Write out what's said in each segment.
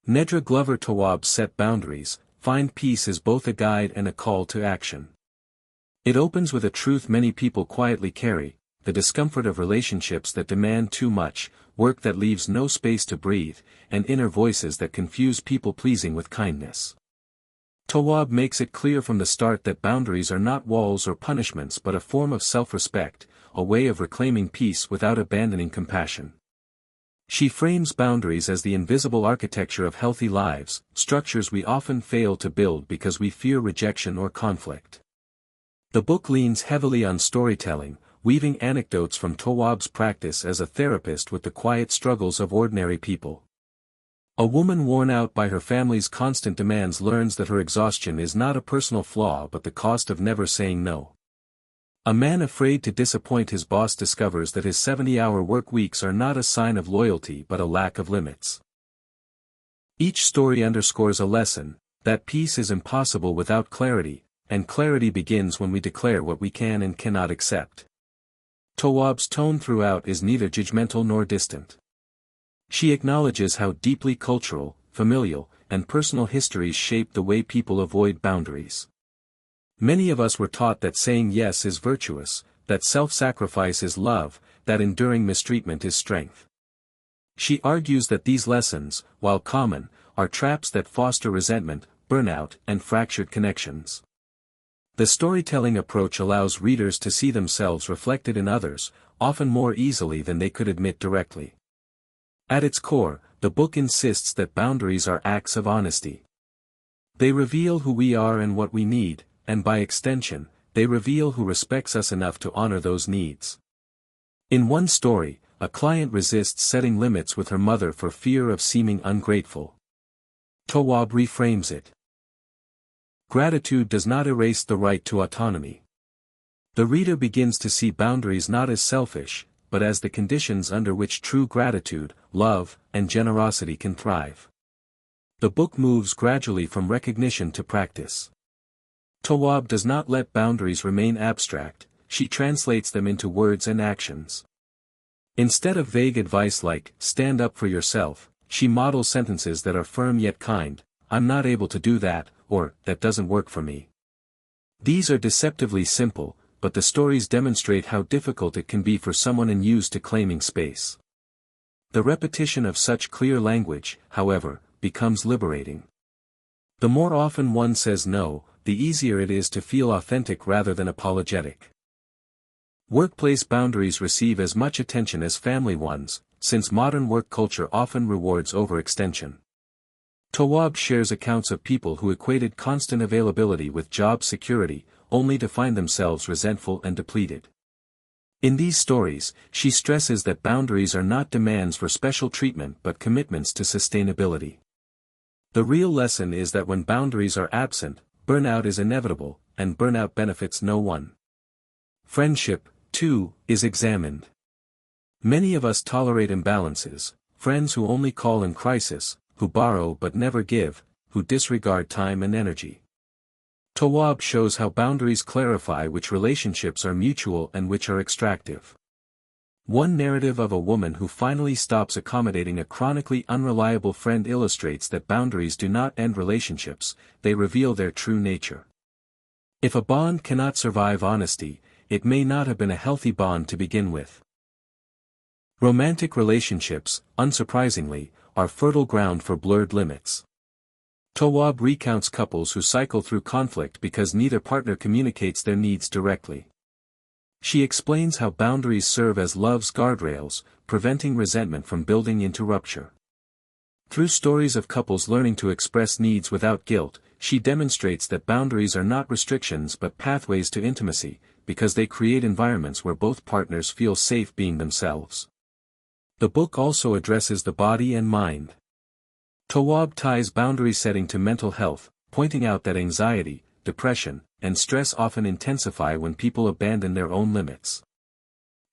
Nedra Tawwab set boundaries. Find peace is both a guide and a call to action. It opens with a truth many people quietly carry: the discomfort of relationships that demand too much, work that leaves no space to breathe, and inner voices that confuse people-pleasing with kindness. Tawwab makes it clear from the start that boundaries are not walls or punishments but a form of self-respect, a way of reclaiming peace without abandoning compassion. She frames boundaries as the invisible architecture of healthy lives, structures we often fail to build because we fear rejection or conflict. The book leans heavily on storytelling, weaving anecdotes from Tawwab's practice as a therapist with the quiet struggles of ordinary people. A woman worn out by her family's constant demands learns that her exhaustion is not a personal flaw but the cost of never saying no. A man afraid to disappoint his boss discovers that his 70-hour work weeks are not a sign of loyalty but a lack of limits. Each story underscores a lesson: that peace is impossible without clarity, and clarity begins when we declare what we can and cannot accept. Tawwab's tone throughout is neither judgmental nor distant. She acknowledges how deeply cultural, familial, and personal histories shape the way people avoid boundaries. Many of us were taught that saying yes is virtuous, that self-sacrifice is love, that enduring mistreatment is strength. She argues that these lessons, while common, are traps that foster resentment, burnout, and fractured connections. The storytelling approach allows readers to see themselves reflected in others, often more easily than they could admit directly. At its core, the book insists that boundaries are acts of honesty. They reveal who we are and what we need, and by extension, they reveal who respects us enough to honor those needs. In one story, a client resists setting limits with her mother for fear of seeming ungrateful. Tawwab reframes it. Gratitude does not erase the right to autonomy. The reader begins to see boundaries not as selfish, but as the conditions under which true gratitude, love, and generosity can thrive. The book moves gradually from recognition to practice. Tawwab does not let boundaries remain abstract, she translates them into words and actions. Instead of vague advice like, "stand up for yourself," she models sentences that are firm yet kind: "I'm not able to do that," or "that doesn't work for me." These are deceptively simple, but the stories demonstrate how difficult it can be for someone unused to claiming space. The repetition of such clear language, however, becomes liberating. The more often one says no, the easier it is to feel authentic rather than apologetic. Workplace boundaries receive as much attention as family ones, since modern work culture often rewards overextension. Tawwab shares accounts of people who equated constant availability with job security, only to find themselves resentful and depleted. In these stories, she stresses that boundaries are not demands for special treatment but commitments to sustainability. The real lesson is that when boundaries are absent, burnout is inevitable, and burnout benefits no one. Friendship, too, is examined. Many of us tolerate imbalances: friends who only call in crisis, who borrow but never give, who disregard time and energy. Tawwab shows how boundaries clarify which relationships are mutual and which are extractive. One narrative of a woman who finally stops accommodating a chronically unreliable friend illustrates that boundaries do not end relationships, they reveal their true nature. If a bond cannot survive honesty, it may not have been a healthy bond to begin with. Romantic relationships, unsurprisingly, are fertile ground for blurred limits. Tawwab recounts couples who cycle through conflict because neither partner communicates their needs directly. She explains how boundaries serve as love's guardrails, preventing resentment from building into rupture. Through stories of couples learning to express needs without guilt, she demonstrates that boundaries are not restrictions but pathways to intimacy, because they create environments where both partners feel safe being themselves. The book also addresses the body and mind. Tawwab ties boundary setting to mental health, pointing out that anxiety, depression, and stress often intensify when people abandon their own limits.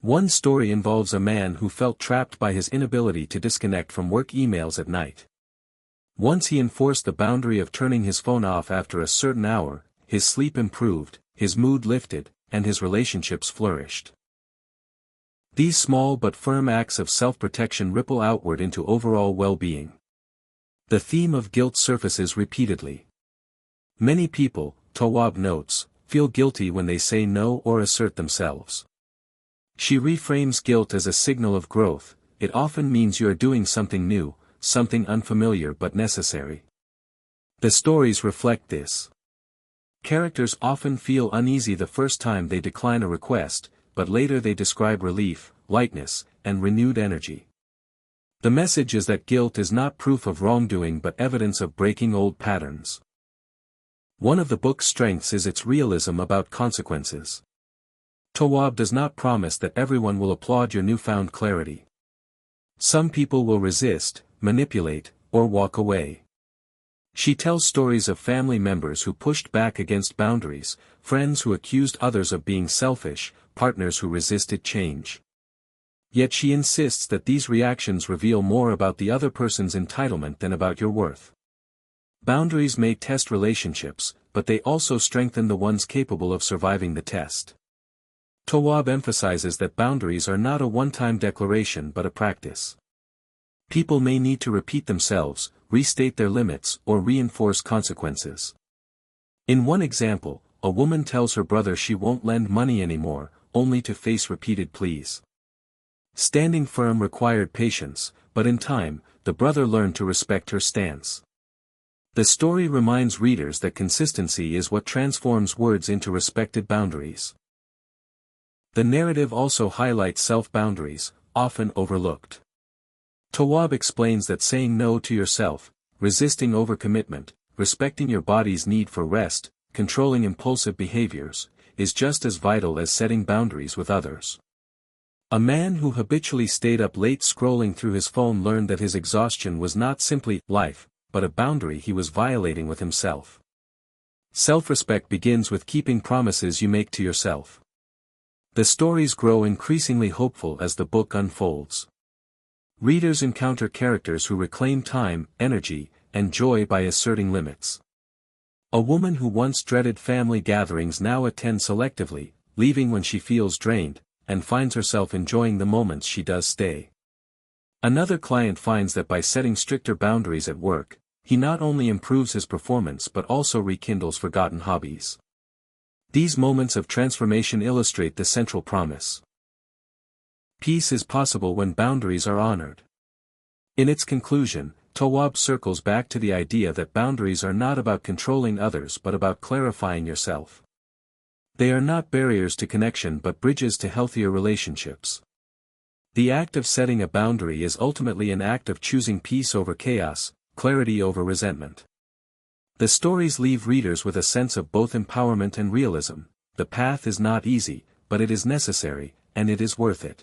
One story involves a man who felt trapped by his inability to disconnect from work emails at night. Once he enforced the boundary of turning his phone off after a certain hour, his sleep improved, his mood lifted, and his relationships flourished. These small but firm acts of self-protection ripple outward into overall well-being. The theme of guilt surfaces repeatedly. Many people, Tawwab notes, feel guilty when they say no or assert themselves. She reframes guilt as a signal of growth. It often means you are doing something new, something unfamiliar but necessary. The stories reflect this. Characters often feel uneasy the first time they decline a request, but later they describe relief, lightness, and renewed energy. The message is that guilt is not proof of wrongdoing but evidence of breaking old patterns. One of the book's strengths is its realism about consequences. Tawwab does not promise that everyone will applaud your newfound clarity. Some people will resist, manipulate, or walk away. She tells stories of family members who pushed back against boundaries, friends who accused others of being selfish, partners who resisted change. Yet she insists that these reactions reveal more about the other person's entitlement than about your worth. Boundaries may test relationships, but they also strengthen the ones capable of surviving the test. Tawwab emphasizes that boundaries are not a one-time declaration but a practice. People may need to repeat themselves, restate their limits, or reinforce consequences. In one example, a woman tells her brother she won't lend money anymore, only to face repeated pleas. Standing firm required patience, but in time, the brother learned to respect her stance. The story reminds readers that consistency is what transforms words into respected boundaries. The narrative also highlights self-boundaries, often overlooked. Tawwab explains that saying no to yourself, resisting overcommitment, respecting your body's need for rest, controlling impulsive behaviors, is just as vital as setting boundaries with others. A man who habitually stayed up late scrolling through his phone learned that his exhaustion was not simply life, but a boundary he was violating with himself. Self-respect begins with keeping promises you make to yourself. The stories grow increasingly hopeful as the book unfolds. Readers encounter characters who reclaim time, energy, and joy by asserting limits. A woman who once dreaded family gatherings now attends selectively, leaving when she feels drained, and finds herself enjoying the moments she does stay. Another client finds that by setting stricter boundaries at work, he not only improves his performance but also rekindles forgotten hobbies. These moments of transformation illustrate the central promise. Peace is possible when boundaries are honored. In its conclusion, Tawwab circles back to the idea that boundaries are not about controlling others but about clarifying yourself. They are not barriers to connection but bridges to healthier relationships. The act of setting a boundary is ultimately an act of choosing peace over chaos, clarity over resentment. The stories leave readers with a sense of both empowerment and realism. The path is not easy, but it is necessary, and it is worth it.